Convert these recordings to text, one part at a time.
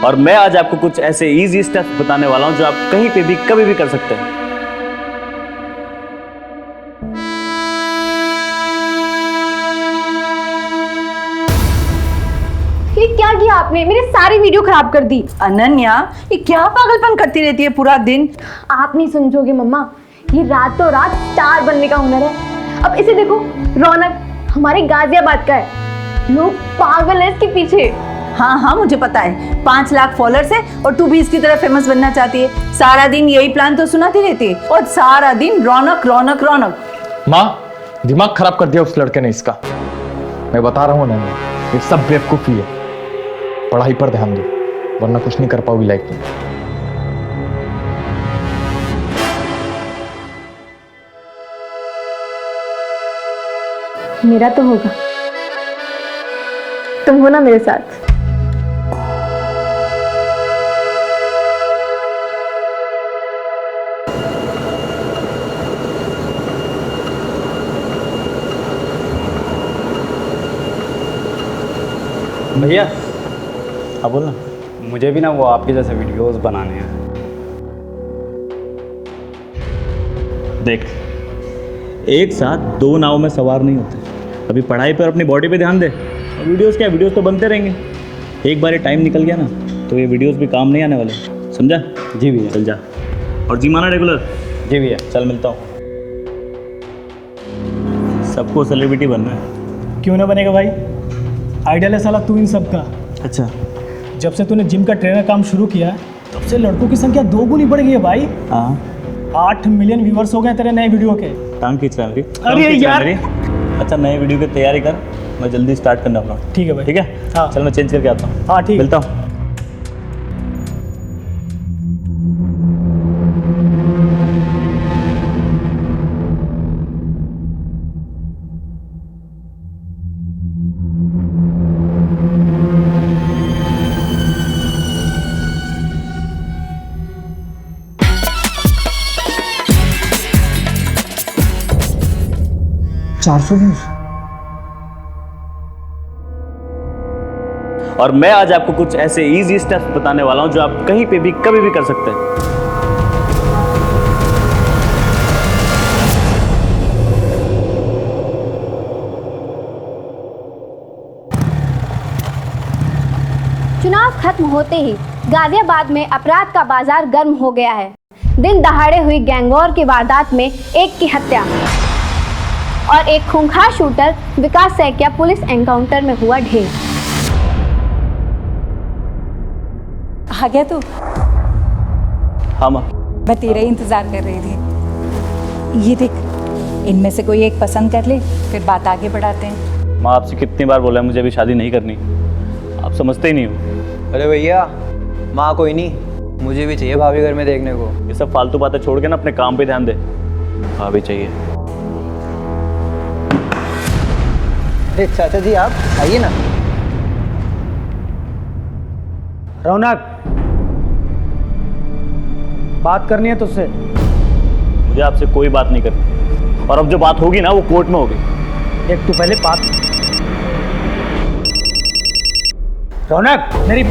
और मैं आज आपको कुछ ऐसे इजी स्टेप्स बताने वाला हूं जो आप कहीं पे भी कभी भी कर सकते हैं। ये क्या किया आपने? मेरी सारी वीडियो खराब कर दी। अनन्या, ये क्या पागलपन करती रहती है पूरा दिन? आप नहीं समझोगे मम्मा, ये रातों रात स्टार बनने का हुनर है। अब इसे देखो, रौनक हमारे गाजियाबाद का है, लोग पागल है इसके पीछे। हाँ हाँ, मुझे पता है, 5 लाख फॉलोअर्स है और तू भी इसकी तरह फेमस बनना चाहती है। सारा दिन यही प्लान तो सुनाती रहती है और सारा दिन रौनक रौनक रौनक। माँ, दिमाग खराब कर दिया उस लड़के ने इसका। मैं बता रहा हूँ ना, ये सब बेवकूफी है। पढ़ाई पर ध्यान दो, वरना कुछ नहीं कर पाओगी लाइफ में। मेरा तो होगा, तुम हो ना मेरे साथ। भैया, हाँ बोल ना। मुझे भी ना वो आपके जैसे वीडियोस बनाने हैं। देख, एक साथ 2 नाव में सवार नहीं होते। अभी पढ़ाई पर, अपनी बॉडी पे ध्यान दे। और वीडियोस क्या, वीडियोस तो बनते रहेंगे। एक बार ये टाइम निकल गया ना तो ये वीडियोस भी काम नहीं आने वाले, समझा? जी भैया। चल जा और जी माना रेगुलर। जी भैया। चल मिलता हूँ। सबको सेलिब्रिटी बनना है। क्यों ना बनेगा भाई, आइडियल है साला तू इन सब का। अच्छा, जब से तूने जिम का ट्रेनर काम शुरू किया है तब से लड़कों की संख्या 2 गुनी बढ़ गई है भाई। हाँ 8 मिलियन व्यूअर्स हो गए तेरे नए वीडियो के। टांग खींच रहा है मेरी। अरे टांग खींच रहा है यार। मेरी। अच्छा, नए वीडियो की तैयारी कर, मैं जल्दी स्टार्ट करने वाला हूँ। ठीक है भाई। ठीक है, हाँ। चल मैं चेंज करके आता हूँ। हाँ ठीक। मिलता हूँ। और मैं आज आपको कुछ ऐसे इजी स्टेप्स बताने वाला हूं जो आप कहीं पे भी कभी भी कर सकते हैं। चुनाव खत्म होते ही गाजियाबाद में अपराध का बाजार गर्म हो गया है। दिन दहाड़े हुई गैंगवॉर की वारदात में एक की हत्या और एक खूंखार शूटर विकास सैकिया पुलिस एनकाउंटर में हुआ ढेर। आ गया तू? हाँ माँ। मैं तेरा ही इंतजार कर रही थी। ये देख, इनमें से कोई एक पसंद कर ले, फिर बात आगे बढ़ाते हैं। माँ, आपसे कितनी बार बोला है मुझे अभी शादी नहीं करनी, आप समझते ही नहीं हो। अरे भैया, माँ कोई नहीं, मुझे भी चाहिए भाभी घर में देखने को। ये सब फालतू बातें छोड़ के ना अपने काम पे ध्यान दे। हाँ भी चाहिए। अरे चाचा जी, आप आइए ना। रौनक, बात करनी है तुझसे। मुझे आपसे कोई बात नहीं करनी, और अब जो बात होगी ना वो कोर्ट में होगी। एक तू पहले बात। रौनक मेरी।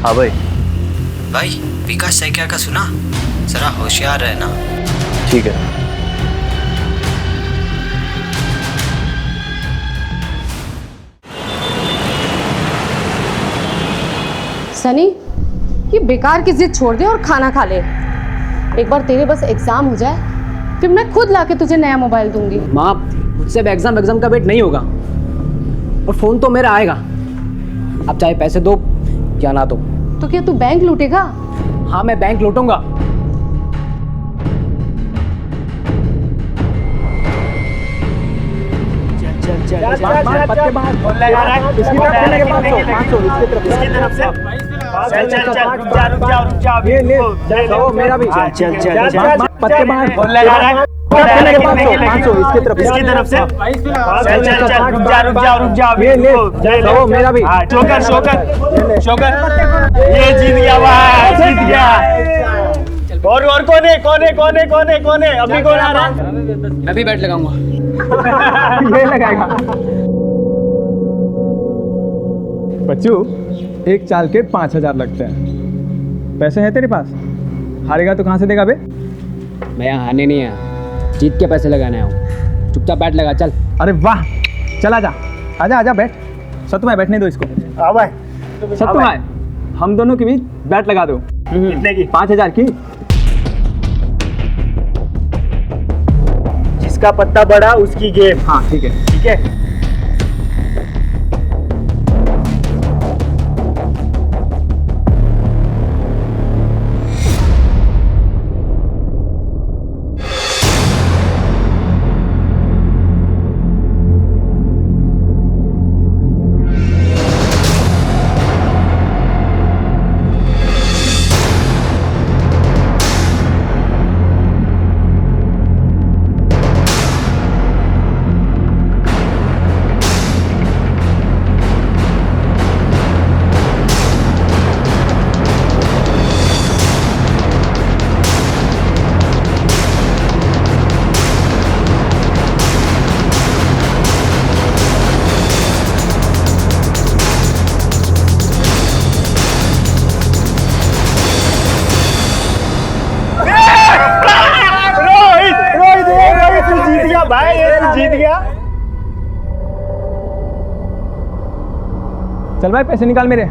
हाँ भाई। भाई, विकास सैकिया का सुना? जरा होशियार रहना। ठीक है। सनी, ये बेकार की जिद छोड़ दे और खाना खा ले। एक बार तेरे बस एग्जाम हो जाए, फिर मैं खुद लाके तुझे नया मोबाइल दूंगी। माँ, मुझसे अब एग्जाम का वेट नहीं होगा, और फोन तो मेरा आएगा। आप चाहे पैसे दो या ना दो। तो क्या तू बैंक लूटेगा? हाँ, मैं बैंक लूटूंगा। मेरा भी। पत्ते बाहर लगा रहा है। 500 इसकी तरफ इसकी तरफ से चल चल चल रुक जा अभी ले रुको। मेरा भी शोकर ये जीत गया भाई, जीत गया। और कौन है अभी कौन आ रहा है? मैं भी बैट लगाऊंगा। ये लगाएगा। बच्चू, एक चाल के 5,000 लगते हैं। पैसे हैं तेरे पास? हारेगा तो कहाँ से देगा बे? मैं यहाँ हारने नहीं आया, जीत के पैसे लगाने आया हूँ। चुपचाप बैट लगा चल। अरे वाह, चल आजा बैठ। सत्तू भाई बैठने दो इसको। सत्तू भाई, हम दोनों के बीच बैट लगा दो। कितने की? 5,000 की। जिसका पत्ता बड़ा उसकी गेम। हाँ ठीक है। ठीक है। भाई जीत गया। चल भाई पैसे निकाल मेरे।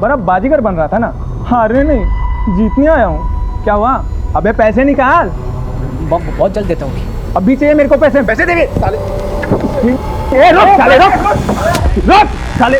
बड़ा बाजीगर बन रहा था ना, हारने नहीं जीतने आया हूँ। क्या हुआ? अबे पैसे निकाल। बहुत जल्द देता हूँ। अभी चाहिए मेरे को पैसे। पैसे देंगे साले। रुक साले।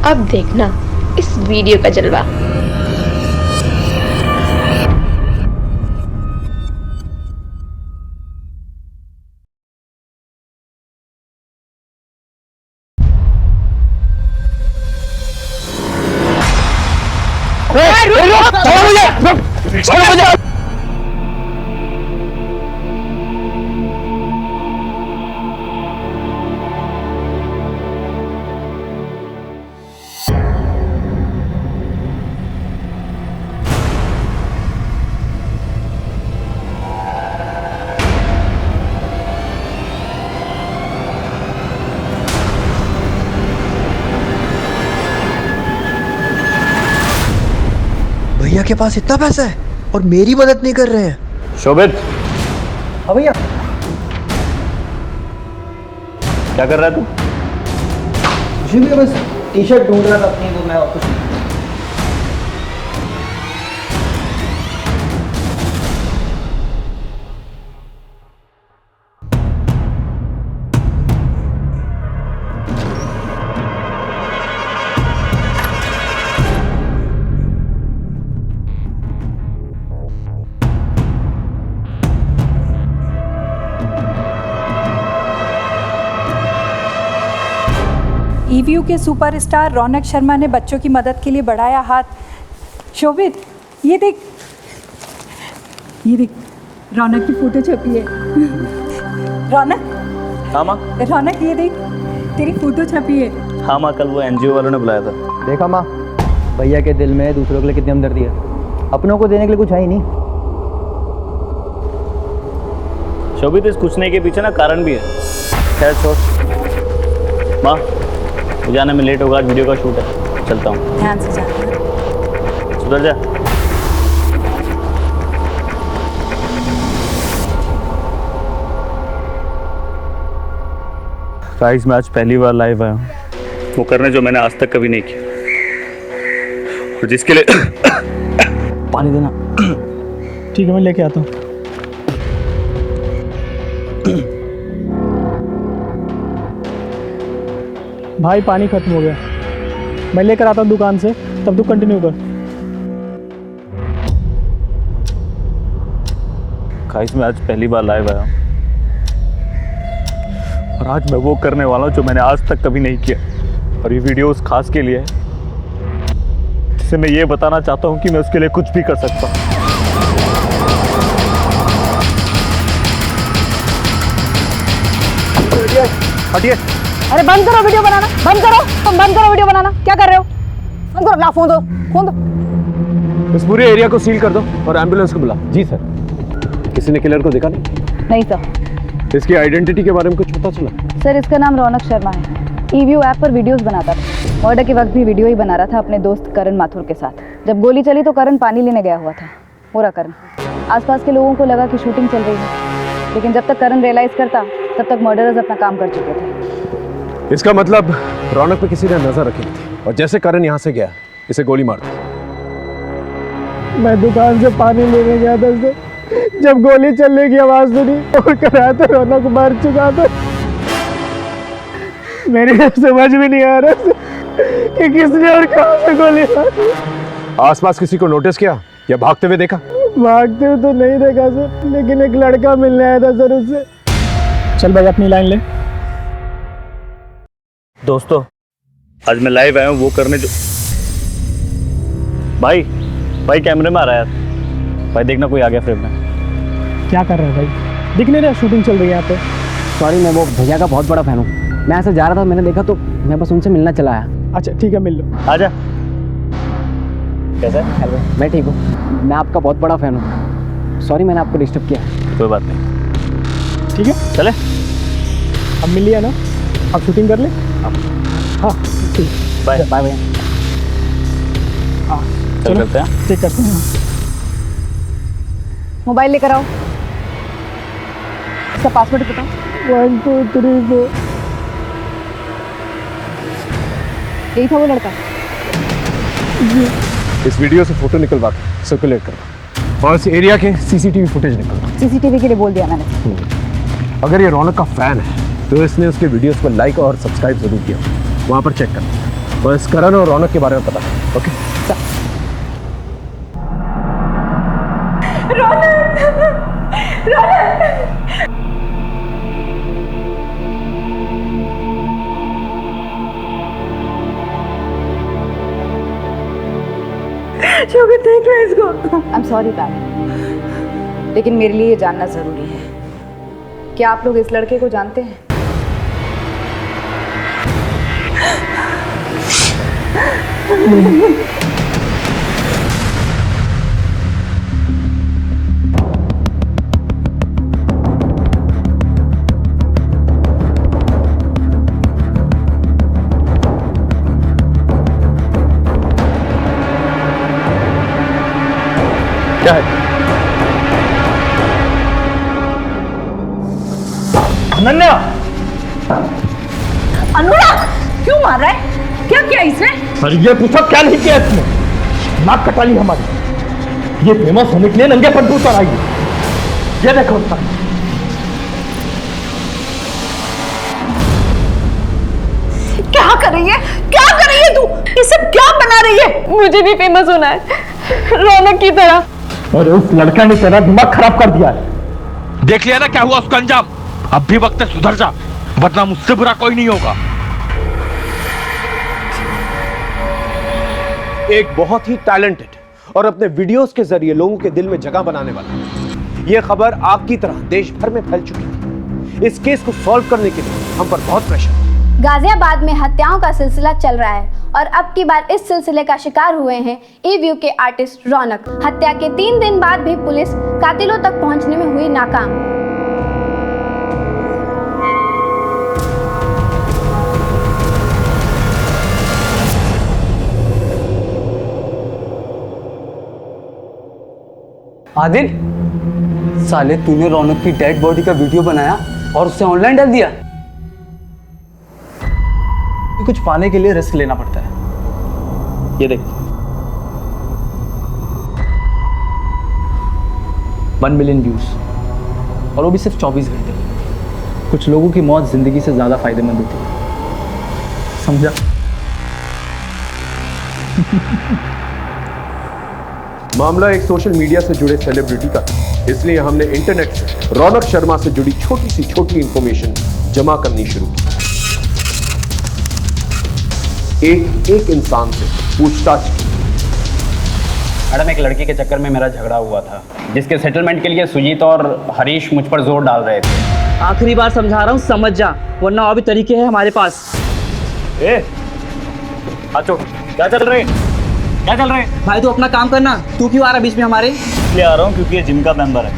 अब देखना इस वीडियो का जलवा। भैया के पास इतना पैसा है और मेरी मदद नहीं कर रहे हैं। शोभित, हाँ भैया। क्या कर रहा है तू? मुझे भी बस टी शर्ट ढूंढ रहा था अपनी, तो मैं और कुछ नहीं। ईवीयू के सुपरस्टार रौनक शर्मा ने बच्चों की मदद के लिए बढ़ाया हाथ। शोभित, ये देख रौनक की फोटो छपी है। रौनक। हाँ माँ। रौनक, ये देख तेरी फोटो छपी है। हाँ माँ, कल वो एनजीओ वालों ने बुलाया था। देखा माँ, भैया के दिल में दूसरों के लिए कितनी हमदर्दी है। अपनों को देने के लिए कुछ है ही नहीं। शोभित, इस कुछ नहीं के पीछे ना कारण भी है। खैर छोड़ माँ, जाने में लेट होगा, आज वीडियो का शूट है, चलता हूँ। ध्यान से जाना। सुधर जा। गाइस, मैं आज पहली बार लाइव आया हूँ, वो करने जो मैंने आज तक कभी नहीं किया, और जिसके लिए पानी देना। ठीक है, मैं लेके आता हूँ। भाई पानी खत्म हो गया, मैं लेकर आता हूँ दुकान से, तब तू कंटिन्यू कर। गाइस मैं आज पहली बार लाइव आया हूँ और आज मैं वो करने वाला हूँ जो मैंने आज तक कभी नहीं किया, और ये वीडियो उस खास के लिए है जिसे मैं ये बताना चाहता हूँ कि मैं उसके लिए कुछ भी कर सकता हूँ। हटिए। अरे बंद करो वीडियो बनाना, बंद करो, तुम बंद करो वीडियो बनाना। क्या कर रहे हो? बंद करो, ला फोन दो, फोन दो। इस पूरे एरिया को सील कर दो और एम्बुलेंस को बुला। जी सर। किसी ने किलर को देखा नहीं? नहीं सर। इसकी आइडेंटिटी के बारे में कुछ पता चला? सर इसका नाम रौनक शर्मा है। ईव्यू ऐप पर वीडियोस बनाता था। मर्डर के वक्त भी वीडियो ही बना रहा था अपने दोस्त करण माथुर के साथ। जब गोली चली तो करण पानी लेने गया हुआ था। वो रहा करण। आसपास के लोगों को लगा कि शूटिंग चल रही है, लेकिन जब तक करण रियलाइज करता तब तक मर्डरर्स अपना काम कर चुके थे। इसका मतलब रौनक पे किसी ने नजर रखी थी और जैसे करण यहाँ से गया इसे गोली मार दी। मैं दुकान से पानी लेने गया था सर, जब गोली चलने की आवाज़ सुनी और करा तो रौनक मर चुका था। मेरी समझ में नहीं आ रहा कि किसने और कहाँ से गोली मारी। आसपास किसी को नोटिस किया या भागते हुए देखा? भागते हुए तो नहीं देखा सर, लेकिन एक लड़का मिलने आया था सर उससे। चल भाई अपनी लाइन ले। दोस्तों आज मैं लाइव आया हूँ वो करने जो भाई कैमरे में आ रहा है यार। भाई देखना कोई आ गया फ्रेम में। क्या कर रहा है भाई? दिख नहीं रहा शूटिंग चल रही है यहाँ पे। सॉरी, मैं वो भैया का बहुत बड़ा फैन हूँ। मैं ऐसे जा रहा था, मैंने देखा तो मैं बस उनसे मिलना चला आया। अच्छा ठीक है, मिल लो। आजा। कैसा है? हेलो, मैं ठीक हूँ। मैं आपका बहुत बड़ा फैन हूँ। सॉरी मैंने आपको डिस्टर्ब किया। कोई बात नहीं, ठीक है चले। अब मिल लिया ना, अब शूटिंग कर ले। हाँ ठीक, बाय बाय भैया। हाँ चल करते हैं। चेक करते हैं। मोबाइल लेकर आओ। इसका पासवर्ड बताओ। 1 2 3 4। यही था वो लड़का। इस वीडियो से फोटो निकलवा के सर्कुलेट करो और इस एरिया के सीसीटीवी फुटेज निकलवा। सीसीटीवी के लिए बोल दिया मैंने। अगर ये रौनक का फैन है तो इसने उसके वीडियोस को लाइक और सब्सक्राइब जरूर किया, वहां पर चेक कर और इस करण और रौनक के बारे में पता कर। Okay I am sorry darling, लेकिन मेरे लिए ये जानना जरूरी है। क्या आप लोग इस लड़के को जानते हैं? क्या है? अनन्या! अनुराग क्यों मार रहा है? क्या किया इसने? अरे ये पूछो क्या नहीं किया इसने? नाक कटा ली हमारी। ये फेमस होने के लिए नंगे पंडू पर आई है। ये देखो उसका। क्या कर रही है? क्या कर रही है तू? ये सब क्या बना रही है? मुझे भी फेमस होना है रौनक की तरह। अरे उस लड़का ने तेरा दिमाग खराब कर दिया है। देख लिया ना क्या हुआ उसका अंजाम। अब भी वक्त है सुधर जा, वरना मुझसे बुरा कोई नहीं होगा। एक बहुत ही टैलेंटेड और अपने वीडियोस के जरिए लोगों के दिल में जगह बनाने वाला ये खबर आग की तरह देश भर में फैल चुकी है। इस केस को सॉल्व करने के लिए हम पर बहुत प्रेशर है। गाजियाबाद में हत्याओं का सिलसिला चल रहा है और अब की बार इस सिलसिले का शिकार हुए हैं ईव्यू के आर्टिस्ट रौनक। हत्या के 3 दिन बाद भी पुलिस कातिलों तक पहुंचने में हुई नाकाम। आदिल, साले तूने रौनक की डेड बॉडी का वीडियो बनाया और उसे ऑनलाइन डाल दिया। कुछ पाने के लिए रिस्क लेना पड़ता है। ये देख 1 मिलियन व्यूज, और वो भी सिर्फ 24 घंटे। कुछ लोगों की मौत जिंदगी से ज्यादा फायदेमंद होती है। समझा? मामला एक सोशल मीडिया से जुड़े सेलिब्रिटी का था, इसलिए हमने इंटरनेट से रौनक शर्मा से जुड़ी छोटी सी छोटी इंफॉर्मेशन जमा करनी शुरू की। एक इंसान से पूछताछ की। मैडम, एक लड़की के चक्कर में मेरा झगड़ा हुआ था, जिसके सेटलमेंट के लिए सुजीत और हरीश मुझ पर जोर डाल रहे थे। आखिरी बार समझा रहा हूँ, समझ जा, वरना और भी तरीके हैं हमारे पास। आचो, क्या चल रहे हैं? क्या चल रहे हैं? भाई तू अपना काम करना, तू क्यों आ रहा बीच में हमारे? इसलिए आ रहा हूँ क्योंकि ये जिम का मेंबर है,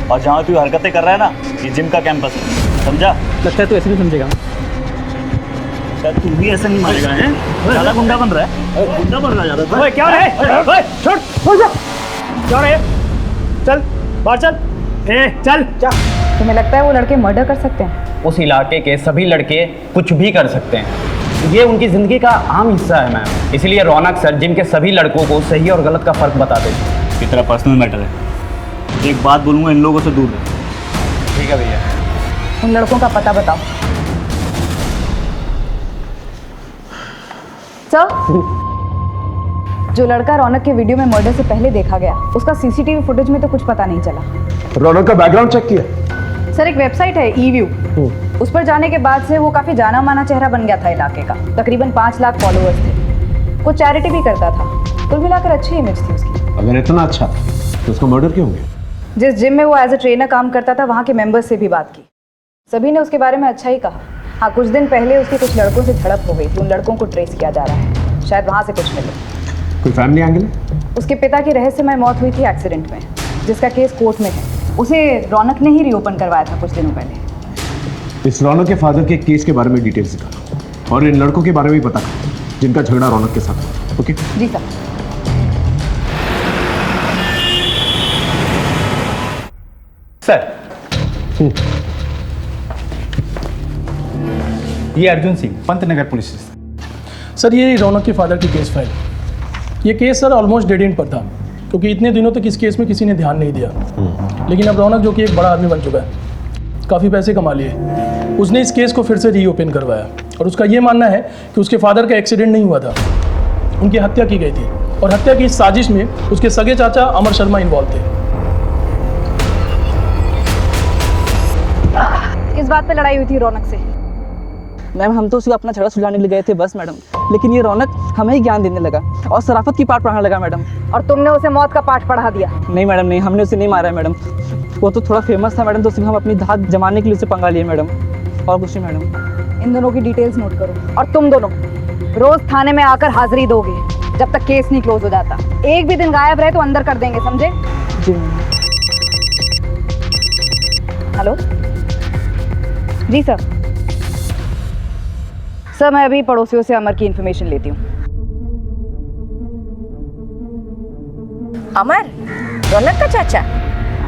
और जहाँ तू हरकतें कर रहा है ना, ये जिम का कैंपस है, समझा? लगता है तू ऐसे नहीं समझेगा। तू भी ऐसा नहीं मानेगा, हैं? ज़्यादा गुंडा बन रहा है, गुंडा बन रहा है ज़्यादा। ओए क्या है? ओए छोड़ जा। क्या है? चल बाहर चल। चल। तुम्हें लगता है वो लड़के मर्डर कर सकते हैं? उस इलाके के सभी लड़के कुछ भी कर सकते हैं, ये उनकी ज़िंदगी का आम हिस्सा है मैम। इसलिए रौनक सर जिम के सभी लड़कों को सही और गलत का फ़र्क बताते हैं। ये तेरा पर्सनल मैटर है, एक बात बोलूँगा, इन लोगों से दूर रह। ठीक है भैया। उन लड़कों का पता बताओ। सर, जो लड़का रौनक के वीडियो में मर्डर से पहले देखा गया, उसका सीसीटीवी फुटेज में तो कुछ पता नहीं चला। रौनक का बैकग्राउंड चेक किया? सर, एक वेबसाइट है ईव्यू, उस पर जाने के बाद से वो काफी जाना माना चेहरा बन गया था इलाके का। तकरीबन 5 लाख फॉलोअर्स थे। वो चैरिटी भी करता था। कुल मिलाकर अच्छी इमेज थी उसकी। अगर इतना अच्छा तो उसका मर्डर क्यों हो गया? जिस जिम में वो एज ए ट्रेनर काम करता था, वहाँ के मेंबर्स से भी बात की, सभी ने उसके बारे में अच्छा ही कहा। हाँ, कुछ दिन पहले उसकी कुछ लड़कों से झड़प हो गई थी। उन लड़कों को ट्रेस किया जा रहा है, शायद वहाँ से कुछ मिले। कोई फैमिली एंगल है? उसके पिता की रहस्यमय मौत हुई थी एक्सीडेंट में, जिसका केस कोर्ट में है। उसे रौनक ने ही रीओपन करवाया था कुछ दिनों पहले। इस रौनक के फादर के केस के बारे में डिटेल्स निकालो, और इन लड़कों के बारे में भी पता करो जिनका झगड़ा रौनक के साथ हुआ। ओके? जी सर। सर, ये Arjun Singh, Pantnagar police station. Sir, ये रौनक के फादर की केस फाइल। ये case sir almost dead and पर था, क्योंकि इतने दिनों तक इस केस में किसी ने ध्यान नहीं दिया। लेकिन अब रौनक, जो कि एक बड़ा आदमी बन चुका है, काफ़ी पैसे कमा लिए, उसने इस केस को फिर से रीओपन करवाया। और उसका ये मानना है कि उसके फादर का एक्सीडेंट नहीं हुआ था, उनकी हत्या की गई थी। और हत्या की इस साजिश में उसके सगे चाचा अमर शर्मा इन्वॉल्व थे। किस बात पे लड़ाई हुई थी रौनक से? मैम, हम तो उसको अपना झगड़ा सुलझाने ले गए थे बस मैडम, लेकिन ये रौनक हमें ही ज्ञान देने लगा और शराफत की पाठ पढ़ाने लगा मैडम। और तुमने उसे मौत का पाठ पढ़ा दिया? नहीं मैडम, नहीं, हमने उसे नहीं मारा है मैडम। वो तो थोड़ा फेमस था मैडम, तो उसमें हम अपनी धाक जमाने के लिए उसे पंगा लिए मैडम, और कुछ नहीं मैडम। इन दोनों की डिटेल्स नोट करो, और तुम दोनों रोज थाने में आकर हाजिरी दोगे जब तक केस नहीं क्लोज हो जाता। एक भी दिन गायब रहे तो अंदर कर देंगे, समझे? जी। हेलो जी सर। सर, मैं अभी पड़ोसियों से अमर की इन्फॉर्मेशन लेती हूँ। अमर, रौनक का चाचा?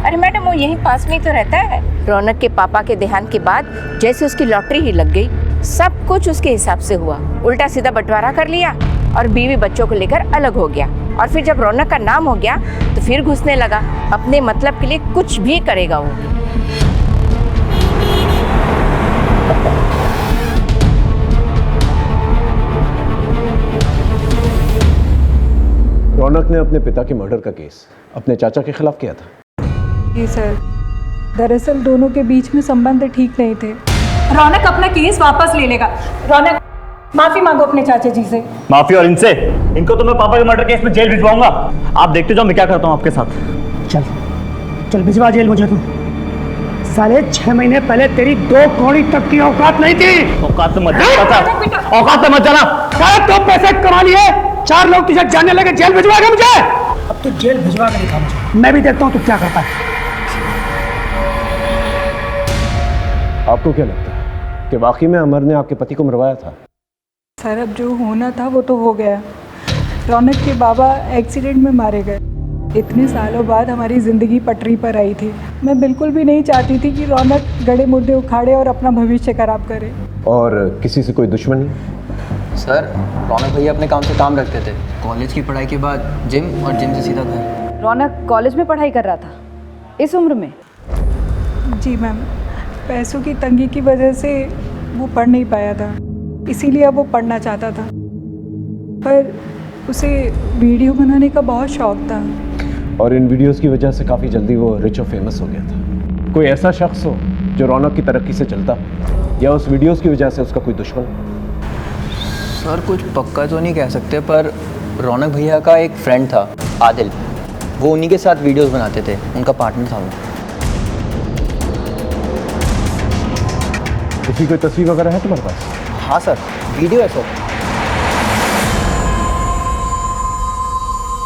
अरे मैडम, वो यहीं पास में ही तो रहता है। रौनक के पापा के देहांत के बाद जैसे उसकी लॉटरी ही लग गई, सब कुछ उसके हिसाब से हुआ। उल्टा सीधा बंटवारा कर लिया और बीवी बच्चों को लेकर अलग हो गया। और फिर जब रौनक का नाम हो गया तो फिर घुसने लगा। अपने मतलब के लिए कुछ भी करेगा वो। रौनक ने अपने पिता के मर्डर का केस अपने चाचा के खिलाफ किया था। जी सर, दरअसल दोनों के बीच में संबंध ठीक नहीं थे। रौनक अपना केस वापस ले लेगा। रौनक, माफी मांगो अपने चाचा जी से। माफी? और इनसे? इनको तो मैं पापा के मर्डर केस में जेल भिजवाऊंगा। आप देखते जाओ मैं क्या करता हूँ आपके साथ। चल चल भिजवा जेल मुझे तू। साले 6 महीने पहले तेरी 2 कौड़ी तक की औकात नहीं थी। औकात से मत जाना, औकात से मत जाना। तो पैसे कमा लिए, 4 लोग तुझे जानने लगे, जेल भिजवाएगा मुझे? अब तो जेल भिजवा के दिखा मुझे, मैं भी देखता हूँ तू क्या करता है। आपको क्या लगता है कि वाकई में अमर ने आपके पति को मरवाया था? सर, अब जो होना था वो तो हो गया। रौनक के बाबा एक्सीडेंट में मारे गए। इतने सालों बाद हमारी ज़िंदगी पटरी पर आई थी। मैं बिल्कुल भी नहीं चाहती थी कि रौनक गड़े मुर्दे उखाड़े और अपना भविष्य खराब करे। और किसी से कोई दुश्मनी? सर, रौनक भैया अपने काम से काम रखते थे। कॉलेज की पढ़ाई के बाद जिम, और जिम से सीधा घर। रौनक कॉलेज में पढ़ाई कर रहा था इस उम्र में? जी मैम, पैसों की तंगी की वजह से वो पढ़ नहीं पाया था। इसीलिए अब वो पढ़ना चाहता था, पर उसे वीडियो बनाने का बहुत शौक था। और इन वीडियोस की वजह से काफ़ी जल्दी वो रिच और फेमस हो गया था। कोई ऐसा शख्स हो जो रौनक की तरक्की से चलता, या उस वीडियोस की वजह से उसका कोई दुश्मन? सर कुछ पक्का तो नहीं कह सकते, पर रौनक भैया का एक फ्रेंड था आदिल, वो उन्हीं के साथ वीडियोस बनाते थे, उनका पार्टनर था वो। उसकी कोई तस्वीर वगैरह है तुम्हारे पास? हाँ सर, वीडियो है सर।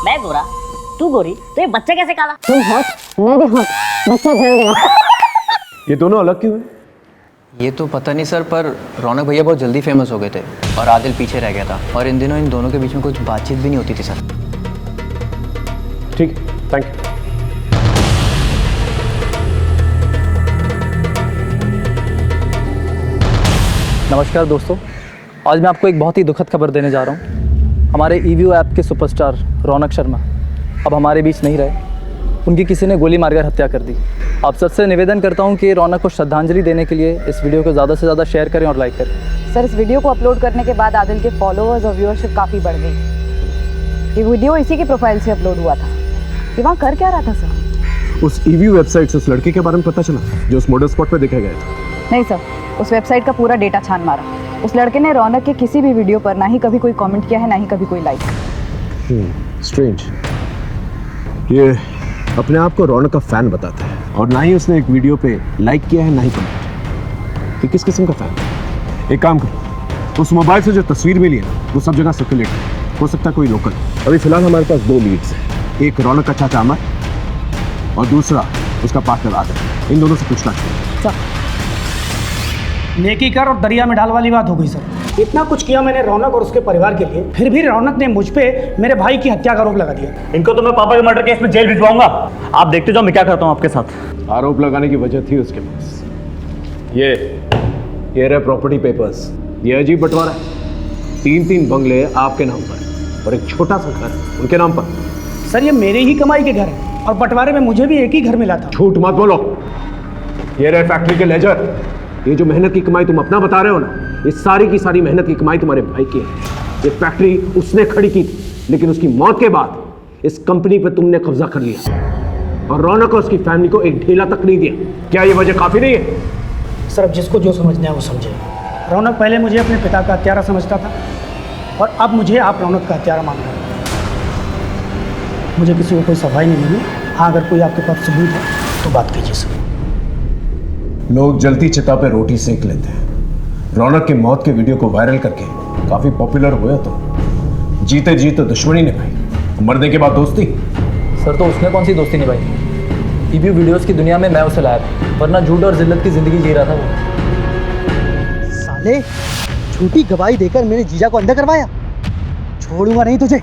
मैं गोरा, तू गोरी, तो ये बच्चा कैसे काला? तुम हॉट, मैं भी हॉट, बच्चा झड़ गया। ये दोनों अलग क्यों हैं? ये तो पता नहीं सर, पर रौनक भैया बहुत जल्दी फेमस हो गए थे और आदिल पीछे रह गया था, और इन दिनों इन दोनों के बीच में कुछ बातचीत भी नहीं होती थी सर। ठीक, थैंक यू। नमस्कार दोस्तों, आज मैं आपको एक बहुत ही दुखद खबर देने जा रहा हूँ। हमारे ईवीओ ऐप के सुपरस्टार रौनक शर्मा अब हमारे बीच नहीं रहे। उनकी किसी ने गोली मारकर हत्या कर दी। आप सबसे निवेदन करता हूँ कि रौनक को श्रद्धांजलि देने के लिए इस वीडियो को ज़्यादा से ज़्यादा शेयर करें और लाइक करें। सर, इस वीडियो को अपलोड करने के बाद आदिल के फॉलोअर्स और व्यूअरशिप काफ़ी बढ़ गई। ये वीडियो इसी की प्रोफाइल से अपलोड हुआ था। ये वहाँ कर क्या रहा था सर? उस ईवीओ वेबसाइट से उस लड़के के बारे में पता चला जो उस मॉडल स्पॉट पे देखा गया था? नहीं सर, उस वेबसाइट का पूरा डेटा छान मारा। उस लड़के ने रौनक के किसी भी वीडियो पर ना ही कभी कोई कमेंट किया है, ना ही कभी कोई लाइक। स्ट्रेंज। ये अपने आप को रौनक का फैन बताता है, और ना ही उसने एक वीडियो पे लाइक किया है, ना ही कमेंट। ये किस किस्म का फैन है? एक काम करो, उस मोबाइल से जो तस्वीर मिली है वो सब जगह सर्कुलेट हो सकता है कोई लोकल। अभी फिलहाल हमारे पास 2 लीड्स हैं, एक रौनक का चाचा अमर और दूसरा उसका पार्टनर आदिल। इन दोनों से पूछना। नेकी कर और दरिया में डाल वाली बात हो गई सर। इतना कुछ किया मैंने रौनक और उसके परिवार के लिए, फिर भी रौनक ने मुझ पे मेरे भाई की हत्या का आरोप लगा दिया। इनको तो मैं पापा के मर्डर केस में जेल भिजवाऊंगा। आप देखते जाओ मैं क्या करता हूँ आपके साथ। आरोप लगाने की वजह थी उसके पास। ये रहे प्रॉपर्टी पेपर्स। ये अजीब बंटवारा है। 3-3 बंगले आपके नाम पर और एक छोटा सा घर उनके नाम पर। सर ये मेरे ही कमाई के घर है और बंटवारे में मुझे भी एक ही घर मिला था। झूठ मत बोलो। ये रहे फैक्ट्री के लेजर। ये जो मेहनत की कमाई तुम अपना बता रहे हो ना, ये सारी की सारी मेहनत की कमाई तुम्हारे भाई की है। ये फैक्ट्री उसने खड़ी की थी, लेकिन उसकी मौत के बाद इस कंपनी पे तुमने कब्जा कर लिया और रौनक और उसकी फैमिली को एक ढेला तक नहीं दिया। क्या ये वजह काफी नहीं है? सर अब जिसको जो समझना है वो समझे। रौनक पहले मुझे अपने पिता का हत्यारा समझता था और अब मुझे आप रौनक का हत्यारा मान रहे हैं। मुझे किसी को कोई सफाई नहीं मिली। हाँ, अगर कोई आपके पास सबूत है तो बात कीजिए सर। लोग जलती चिता पे रोटी सेक लेते हैं। रौनक की मौत के वीडियो को वायरल करके काफी पॉपुलर हुए तो जीते जी तो दुश्मनी निभाई, मरने के बाद दोस्ती। सर तो उसने कौन सी दोस्ती निभाई? ईवीओ वीडियोस की दुनिया में मैं उसे लाया था, वरना झूठ और जिल्लत की जिंदगी जी रहा था वो। साले, झूठी गवाही देकर मेरे जीजा को अंदर करवाया। छोड़ूंगा नहीं तुझे।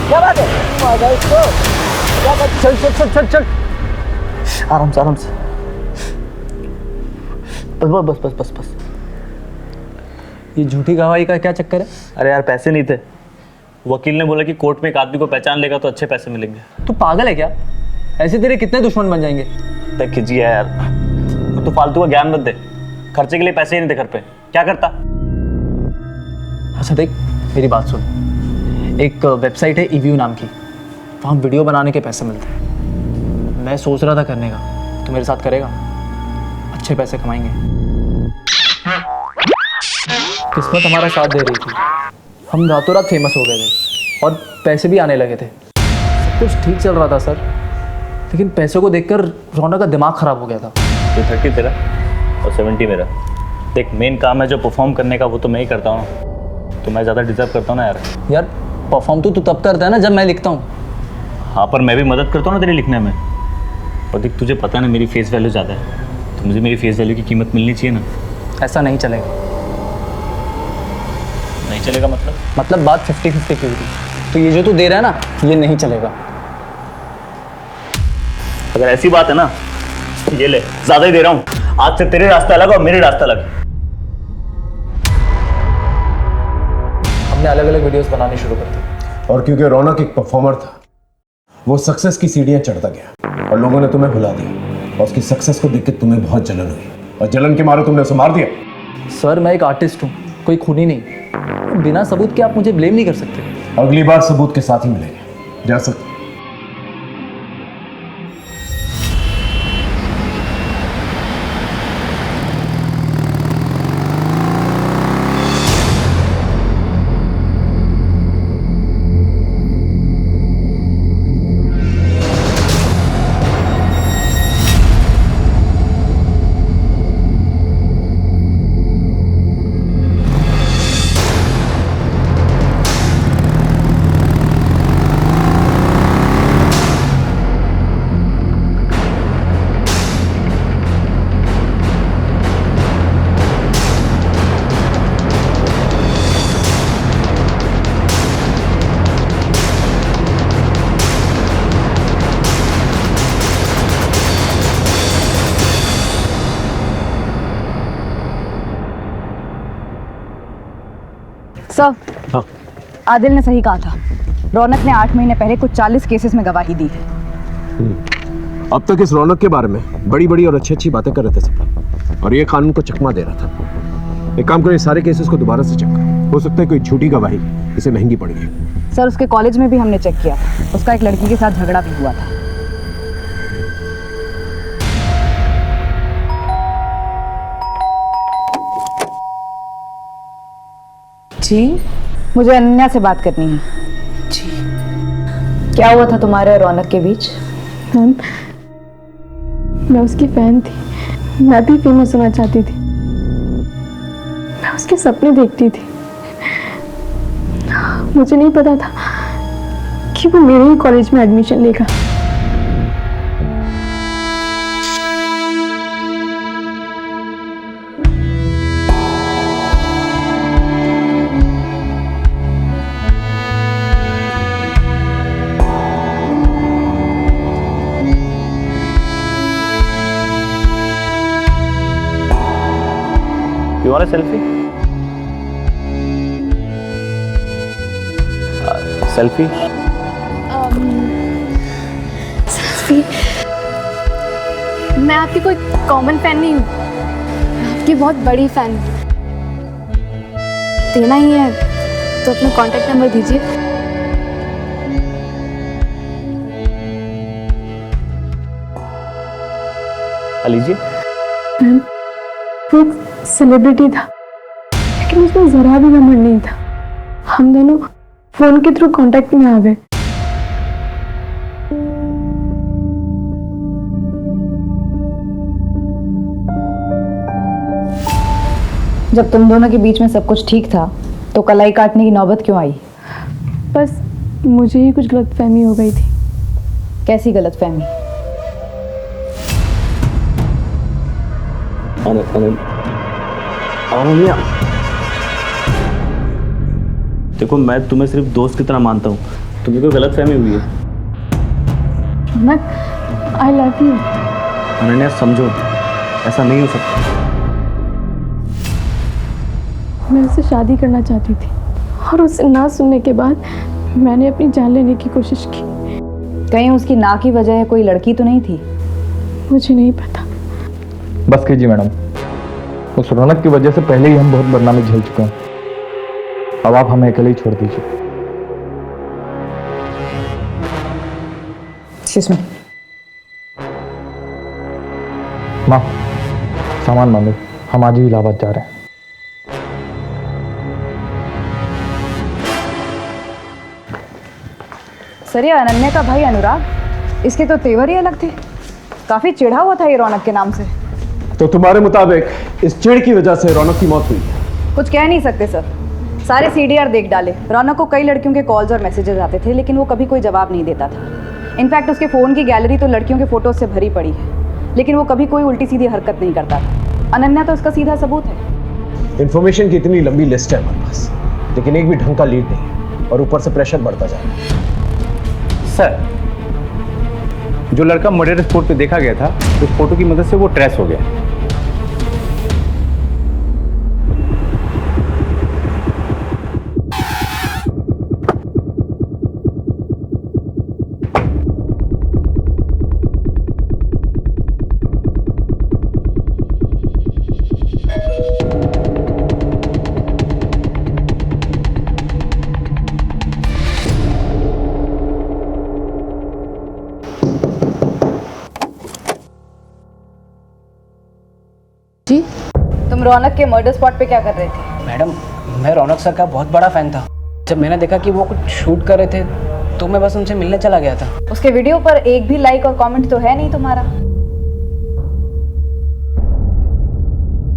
क्या बात है? चल चल चल चल चल, आराम से आराम से। बस बस बस बस बस। ये झूठी गवाही का क्या चक्कर है? अरे यार पैसे नहीं थे। वकील ने बोला कि कोर्ट में एक आदमी को पहचान लेगा तो अच्छे पैसे मिलेंगे। तू पागल है क्या? ऐसे तेरे कितने दुश्मन बन जाएंगे? देख खिजिए यार, तू फालतू का ज्ञान मत दे। खर्चे के लिए पैसे ही नहीं थे घर पे, क्या करता? अच्छा देख मेरी बात सुन, एक वेबसाइट है ईवीओ नाम की, वहाँ वीडियो बनाने के पैसे मिलते हैं। मैं सोच रहा था करने का, तू मेरे साथ करेगा? अच्छे पैसे कमाएंगे। किस्मत हमारा साथ दे रही थी, हम रातों रात फेमस हो गए थे और पैसे भी आने लगे थे। सब कुछ ठीक चल रहा था सर, लेकिन पैसों को देखकर रौनक का दिमाग खराब हो गया था। तो 30 तेरा और 70 मेरा। देख मेन काम है जो परफॉर्म करने का, वो तो मैं ही करता हूँ, तो मैं ज़्यादा डिजर्व करता हूँ ना यार। यार परफॉर्म तो तू तब करता है ना जब मैं लिखता हूँ। हाँ पर मैं भी मदद करता हूँ ना तेरे लिखने में। और देख तुझे पता है ना मेरी फेस वैल्यू ज़्यादा है, तो मुझे मेरी फेस वैल्यू की कीमत मिलनी चाहिए ना। ऐसा नहीं चलेगा। नहीं चलेगा मतलब बात 50-50 की हुई। तो ये जो तू दे रहा है ना, ये नहीं चलेगा। अगर ऐसी बात है ना, ये ले, ज़्यादा ही दे रहा हूँ। आज से तेरे रास्ता अलग और मेरे रास्ता अलग। हमने अलग अलग वीडियोस बनानी शुरू कर दी। और क्योंकि रौनक एक परफॉर्मर था, वो सक्सेस की सीढ़ियां चढ़ता गया और लोगों ने तुम्हें भुला दिया और उसकी सक्सेस को देख के तुम्हें बहुत जलन हुई और जलन के मारे तुमने उसे मार दिया। सर मैं एक आर्टिस्ट हूँ, कोई खूनी नहीं। बिना सबूत के आप मुझे ब्लेम नहीं कर सकते। अगली बार सबूत के साथ ही मिलेंगे, जा सकते। सर, आदिल ने सही कहा था। रौनक ने 8 महीने पहले कुछ 40 केसेस में गवाही दी है। अब तक इस रौनक के बारे में बड़ी बड़ी और अच्छी अच्छी बातें कर रहे थे सब, और ये कानून को चकमा दे रहा था। एक काम करें, सारे केसेस को दोबारा से चेक करें, हो सकता है कोई झूठी गवाही इसे महंगी पड़ गई। सर उसके कॉलेज में भी हमने चेक किया, उसका एक लड़की के साथ झगड़ा भी हुआ था। जी, मुझे अनन्या से बात करनी है। जी। क्या हुआ था तुम्हारे और रौनक के बीच? मैम, मैं उसकी फैन थी, मैं भी फेमस होना चाहती थी, मैं उसके सपने देखती थी। मुझे नहीं पता था कि वो मेरे ही कॉलेज में एडमिशन लेगा। You want a selfie? Selfie? Selfie? मैं आपकी कोई कॉमन फैन नहीं हूँ, मैं आपकी बहुत बड़ी फैन हूँ। देना ही है तो अपना कॉन्टैक्ट नंबर दीजिए। लीजिए। मैम, वो सेलिब्रिटी था, लेकिन उसमें जरा भी घमंड नहीं था। हम दोनों फोन के थ्रू कांटेक्ट में आ गए। जब तुम दोनों के बीच में सब कुछ ठीक था तो कलाई काटने की नौबत क्यों आई? बस मुझे ही कुछ गलतफहमी हो गई थी। कैसी गलतफहमी? अनन्या, देखो मैं तुम्हें सिर्फ दोस्त की तरह मानता हूँ, तुम्हें कोई गलतफहमी हुई है। I love you. अनन्या समझो, ऐसा नहीं हो सकता। मैं उससे शादी करना चाहती थी और उससे ना सुनने के बाद मैंने अपनी जान लेने की कोशिश की। कहीं उसकी ना की वजह कोई लड़की तो नहीं थी? मुझे नहीं पता। बस कीजिए मैडम, उस रौनक की वजह से पहले ही हम बहुत बदनामी झेल चुके हैं। अब आप हमें अकेले ही छोड़ दीजिए। माँ, सामान बांधो, हम आज ही इलाहाबाद जा रहे हैं। सर, ये अनन्या का भाई अनुराग, इसके तो तेवर ही अलग थे। काफी चिढ़ा हुआ था ये रौनक के नाम से। तो तुम्हारे मुताबिक इस चिढ़ की वजह से रौनक की मौत हुई? कुछ कह नहीं सकते सर, सारे सीडीआर देख डाले। रौनक को कई लड़कियों के कॉल्स और मैसेजेस आते थे, लेकिन वो कभी कोई जवाब नहीं देता था। इनफैक्ट उसके फ़ोन की गैलरी तो लड़कियों के फोटोज से भरी पड़ी है, लेकिन वो कभी कोई उल्टी सीधी हरकत नहीं करता था। अनन्या तो उसका सीधा सबूत है। इन्फॉर्मेशन की इतनी लंबी लिस्ट है हमारे पास, लेकिन एक भी ढंग का लीड नहीं है और ऊपर से प्रेशर बढ़ता जा रहा है। सर, जो लड़का मर्डर स्पॉट पे देखा गया था, उस फोटो की मदद से वो ट्रेस हो गया। तुम रौनक के मर्डर स्पॉट पे क्या कर रहे थे? मैडम, मैं रौनक सर का बहुत बड़ा फ़ैन था। जब मैंने देखा कि वो कुछ शूट कर रहे थे तो मैं बस उनसे मिलने चला गया था। उसके वीडियो पर एक भी लाइक और कमेंट तो है नहीं तुम्हारा।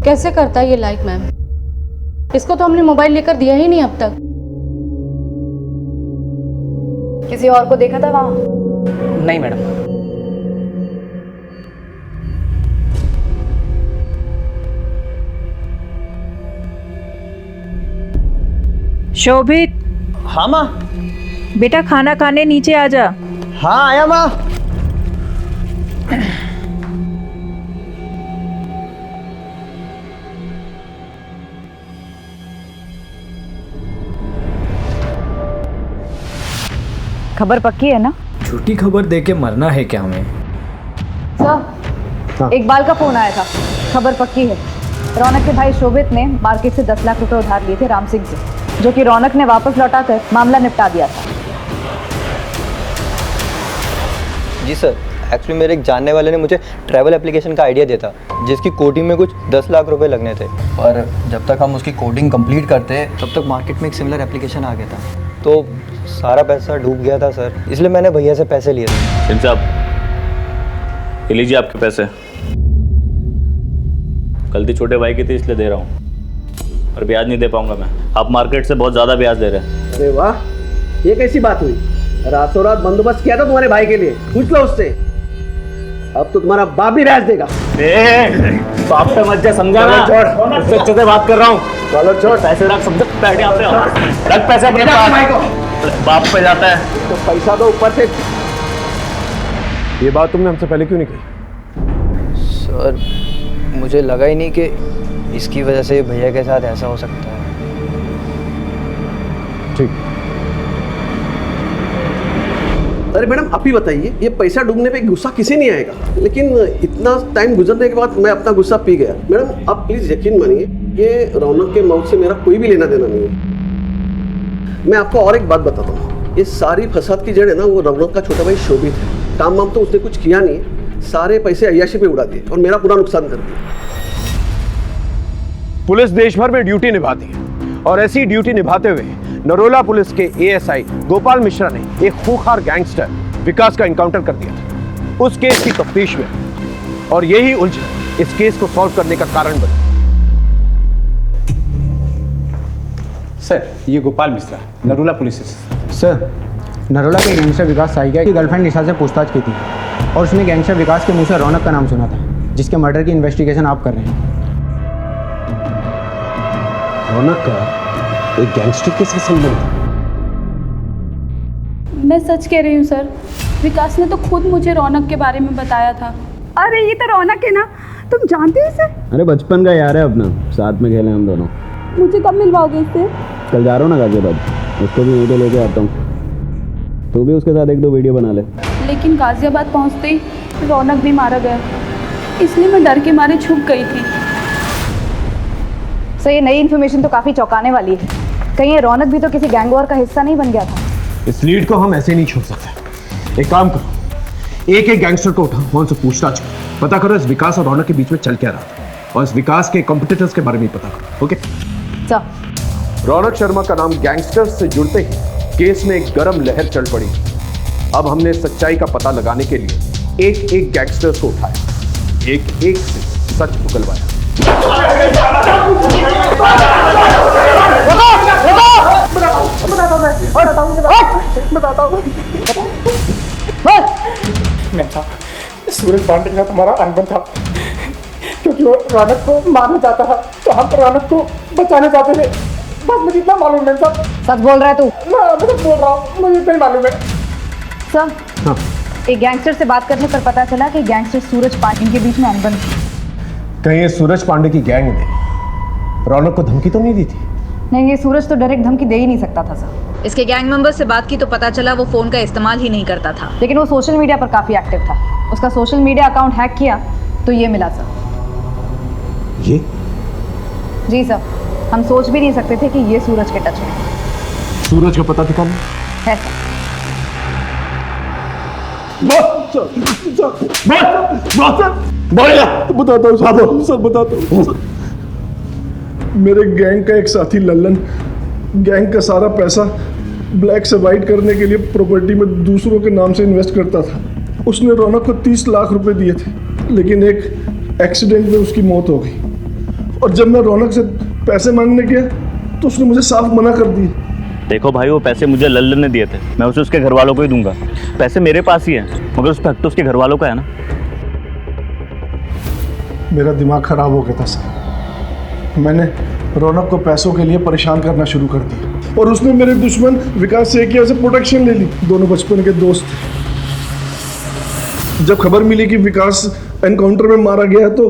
कैसे करता है ये लाइक मैम? इसको तो हमने मोबाइल लेकर दिया ही नहीं अब तक। किसी और को देखा था वहाँ? नहीं मैडम। शोभित। हाँ माँ। बेटा खाना खाने नीचे आ जा। हाँ आया माँ। खबर पक्की है ना? झूठी खबर देके मरना है क्या हमें? सर, इकबाल का फोन आया था। खबर पक्की है। रौनक के भाई शोभित ने मार्केट से 10 लाख रुपए उधार लिए थे राम सिंह से, जो कि रौनक ने वापस लौटाकर मामला निपटा दिया था। जी सर, एक्चुअली मेरे एक जानने वाले ने मुझे ट्रैवल एप्लीकेशन का आइडिया दिया था, जिसकी कोडिंग में कुछ 10 लाख रुपए लगने थे। और जब तक हम उसकी कोडिंग कंप्लीट करते तब तक मार्केट में एक सिमिलर एप्लीकेशन आ गया था, तो सारा पैसा डूब गया था सर। इसलिए मैंने भैया से पैसे लिए थे। साहब, ये लीजिए आपके पैसे। गलती छोटे भाई की थी इसलिए दे रहा हूँ, और ब्याज नहीं दे पाऊंगा मैं। आप मार्केट से बहुत ज़्यादा ब्याज दे रहे हैं। अरे वाह, ये कैसी बात हुई? रातों रात बंदोबस्त किया था तुम्हारे भाई के लिए, पूछ लो उससे। अब तो तुम्हारा बाप भी ब्याज देगा। बाप पे मत जा, समझा ना? छोड़, इससे अच्छे से बात कर रहा हूँ। चलो छोड़, पैसे रख, समझ बैठे यहाँ पे। रख पैसे अपने पास। बाप पे जाता है तो पैसा दो ऊपर से। ये बात तुमने हमसे पहले क्यों नहीं कही? सर, मुझे लगा ही नहीं कि इसकी वजह से भैया के साथ ऐसा हो सकता है। ठीक। अरे मैडम, आप ही बताइए, ये पैसा डूबने पे गुस्सा किसे नहीं आएगा? लेकिन इतना टाइम गुजरने के बाद मैं अपना गुस्सा पी गया। मैडम, आप प्लीज यकीन मानिए, ये रौनक के मौत से मेरा कोई भी लेना देना नहीं है। मैं आपको और एक बात बताता हूँ, ये सारी फसाद की जड़ है ना, वो रौनक का छोटा भाई शोभित है। काम वाम तो उसने कुछ किया नहीं, सारे पैसे अय्याशी पे उड़ा दिए और मेरा पूरा नुकसान कर दिया। पुलिस देश भर में ड्यूटी निभाती है, और ऐसी ड्यूटी निभाते हुए नरोला पुलिस के एएसआई गोपाल मिश्रा ने एक खूंखार गैंगस्टर विकास का इनकाउंटर कर दिया था। उस केस की तफ्तीश में, और यही उलझन इस केस को सॉल्व करने का कारण बनी। सर, ये गोपाल मिश्रा, नरोला पुलिस से। सर, नरोला के गैंगस्टर विकास साहिया की गर्लफ्रेंड निशा से पूछताछ की थी, और उसने गैंगस्टर विकास के मुंह से रौनक का नाम सुना था, जिसके मर्डर की इन्वेस्टिगेशन आप कर रहे हैं। रौनक का एक गैंगस्टर के साथ संबंध है? मैं सच कह रही हूँ सर, विकास ने तो खुद मुझे रौनक के बारे में बताया था। अरे ये तो रौनक है ना, तुम जानते हो इसे? अरे बचपन का यार है अपना, साथ में खेले हम दोनों। मुझे कब मिलवाओगे इससे? कल जा रहा हूँ ना गाजियाबाद, उसको भी यहीं पे लेके आता हूँ। तू भी उसके साथ 1-2 वीडियो बना ले। लेकिन गाजियाबाद पहुँचते ही रौनक भी मारा गया, इसलिए मैं डर के मारे छुप गई थी। सर, ये नई इन्फॉर्मेशन तो काफ़ी चौंकाने वाली है। कहीं ये रौनक भी तो किसी गैंग वॉर का हिस्सा नहीं बन गया था? इस लीड को हम ऐसे नहीं छोड़ सकते। एक काम करो, एक गैंगस्टर को उठाओ, उनसे पूछताछ करो, पता करो इस विकास और रौनक के बीच में चल क्या रहा था, और इस विकास के कॉम्पिटिटर्स के बारे में पता करो। Okay sir. रौनक शर्मा का नाम गैंगस्टर्स से जुड़ते ही केस में एक गर्म लहर चल पड़ी। अब हमने सच्चाई का पता लगाने के लिए एक गैंगस्टर्स को उठाया, एक से सच उगलवाया। सूरज पांडे के साथ हमारा अनबन था, क्योंकि वो रौनक को मारना चाहता था, तो हम रौनक को बचाना चाहते थे। बस मुझे इतना मालूम है सर। सच बोल रहा है तू? मैं सच बोल रहा हूँ, मुझे इतना ही मालूम है। सर, हाँ। एक गैंगस्टर से बात करने पर पता चला कि गैंगस्टर सूरज पांडे के बीच में अनबन थी। कहीं ये सूरज पांडे की गैंग ने रौनक को धमकी तो नहीं दी थी? नहीं, ये सूरज तो डायरेक्ट धमकी दे ही नहीं सकता था सर। इसके गैंग मेंबर से बात की तो पता चला वो फोन का इस्तेमाल ही नहीं करता था, लेकिन वो सोशल मीडिया पर काफी एक्टिव था। उसका सोशल मीडिया अकाउंट हैक किया तो ये मिला सर। ये? जी सर, हम सोच भी नहीं सकते थे कि ये सूरज के टच में। सूरज का पता ठिकाना है सर। बताता हूँ साहब, सब बताता हूँ। मेरे गैंग का एक साथी लल्लन गैंग का सारा पैसा ब्लैक से वाइट करने के लिए प्रॉपर्टी में दूसरों के नाम से इन्वेस्ट करता था। उसने रौनक को 30 लाख रुपए दिए थे, लेकिन एक एक्सीडेंट में उसकी मौत हो गई। और जब मैं रौनक से पैसे मांगने गया तो उसने मुझे साफ मना कर दिया। देखो भाई, वो पैसे मुझे लल्लन ने दिए थे, मैं उसे उसके घर वालों को ही दूंगा। पैसे मेरे पास ही हैं, मगर उस पर हक तो उसके घर वालों का है ना। मेरा दिमाग खराब हो गया था सर। मैंने रौनक को पैसों के लिए परेशान करना शुरू कर दिया और उसने मेरे दुश्मन विकास सेकिया से प्रोटेक्शन ले ली। दोनों बचपन के दोस्त थे। जब खबर मिली कि विकास एनकाउंटर में मारा गया तो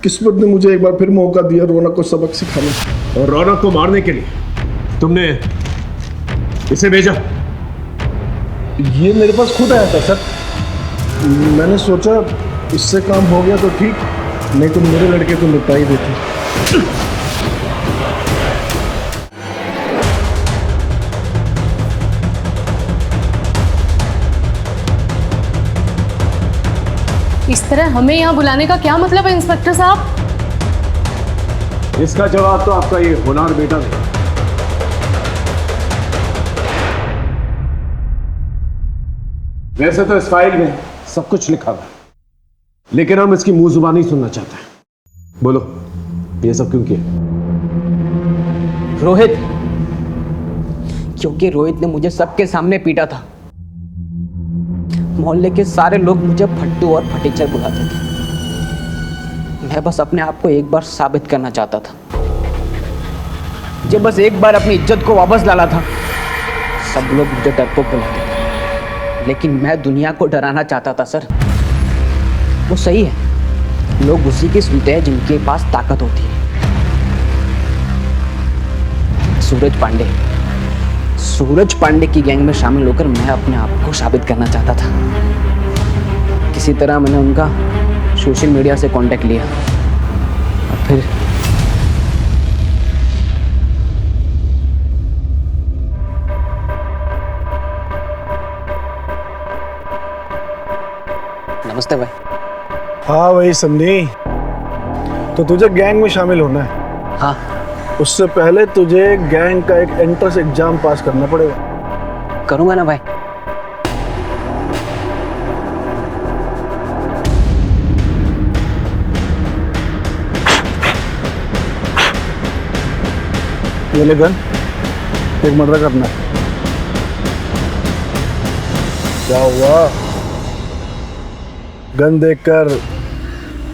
किस्मत ने मुझे एक बार फिर मौका दिया रौनक को सबक सिखाने। और रौनक को मारने के लिए तुमने इसे भेजा? ये मेरे पास खुद आया था सर। मैंने सोचा इससे काम हो गया तो ठीक, नहीं तो मेरे लड़के को निपटा ही देते। इस तरह हमें यहाँ बुलाने का क्या मतलब है इंस्पेक्टर साहब? इसका जवाब तो आपका ये होनहार बेटा देगा। वैसे तो इस फाइल में सब कुछ लिखा हुआ है, लेकिन हम इसकी मुंह जुबानी सुनना चाहते हैं। बोलो, ये सब क्यों किया? रोहित, क्योंकि रोहित ने मुझे सबके सामने पीटा था। मोहल्ले के सारे लोग मुझे फट्टू और फटीचर बुलाते थे। मैं बस अपने आप को एक बार साबित करना चाहता था। जब बस एक बार अपनी इज्जत को वापस लाना था। सब लोग मुझे डरपोक बुलाते थे, लेकिन मैं दुनिया को डराना चाहता था सर। वो सही है, लोग उसी की सुनते हैं जिनके पास ताकत होती है। सूरज पांडे की गैंग में शामिल होकर मैं अपने आप को साबित करना चाहता था। किसी तरह मैंने उनका सोशल मीडिया से कांटेक्ट लिया और फिर नमस्ते भाई। हाँ भाई सन्नी, तो तुझे गैंग में शामिल होना है? हाँ। उससे पहले तुझे गैंग का एक एंट्रेंस एग्जाम पास करना पड़ेगा। करूंगा ना भाई। ये ले गन, एक मर्डर करना है। क्या हुआ? गन देखकर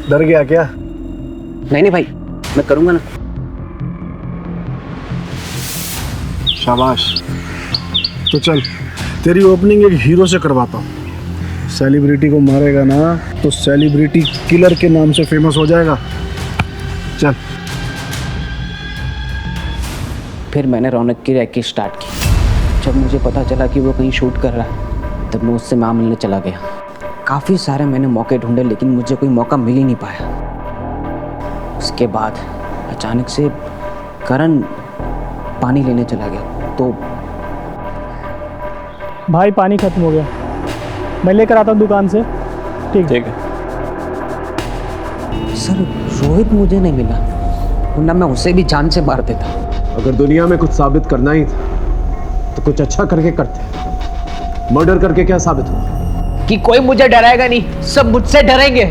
डर गया क्या? नहीं भाई, मैं करूंगा ना। शाबाश। तो चल, तेरी ओपनिंग एक हीरो से करवाता हूँ। सेलिब्रिटी को मारेगा ना तो सेलिब्रिटी किलर के नाम से फेमस हो जाएगा। चल। फिर मैंने रौनक की रैकी स्टार्ट की। जब मुझे पता चला कि वो कहीं शूट कर रहा है, तब मैं उससे मां मिलने चला गया। काफ़ी सारे मैंने मौके ढूंढे, लेकिन मुझे कोई मौका मिल ही नहीं पाया। उसके बाद अचानक से करण पानी लेने चला गया तो भाई पानी खत्म हो गया, मैं लेकर आता हूँ दुकान से। ठीक है सर। रोहित मुझे नहीं मिला, वरना मैं उसे भी जान से मार देता। अगर दुनिया में कुछ साबित करना ही था तो कुछ अच्छा करके करते। मर्डर करके क्या साबित हुआ? कि कोई मुझे डराएगा नहीं, सब मुझसे डरेंगे।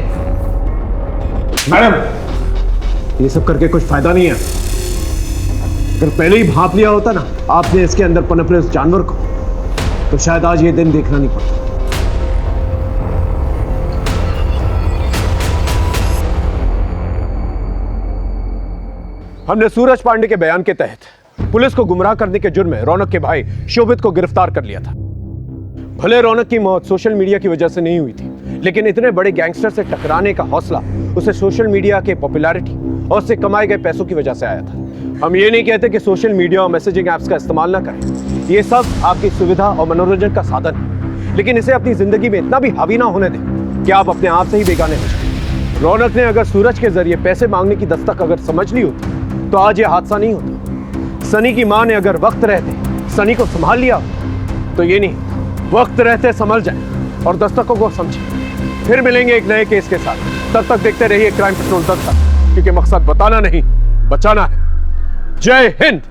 मैडम, ये सब करके कुछ फायदा नहीं है। अगर पहले ही भांप लिया होता ना आपने इसके अंदर पनप रहे उस जानवर को, तो शायद आज ये दिन देखना नहीं पड़ता। हमने सूरज पांडे के बयान के तहत पुलिस को गुमराह करने के जुर्म में रौनक के भाई शोभित को गिरफ्तार कर लिया था। भले रौनक की मौत सोशल मीडिया की वजह से नहीं हुई थी, लेकिन इतने बड़े गैंगस्टर से टकराने का हौसला उसे सोशल मीडिया के पॉपुलैरिटी और उससे कमाए गए पैसों की वजह से आया था। हम ये नहीं कहते कि सोशल मीडिया और मैसेजिंग ऐप्स का इस्तेमाल ना करें, ये सब आपकी सुविधा और मनोरंजन का साधन है, लेकिन इसे अपनी जिंदगी में इतना भी हावी ना होने दें कि आप अपने आप से ही बेगाने हो जाए। रौनक ने अगर सूरज के जरिए पैसे मांगने की दस्तक अगर समझ ली होती तो आज ये हादसा नहीं होता। सनी की मां ने अगर वक्त रहते सनी को संभाल लिया तो ये नहीं, वक्त रहते संभल जाए और दस्तकों को समझे। फिर मिलेंगे एक नए केस के साथ। तब तक देखते रहिए क्राइम पेट्रोल 10 तक, क्योंकि मकसद बताना नहीं, बचाना है। जय हिंद।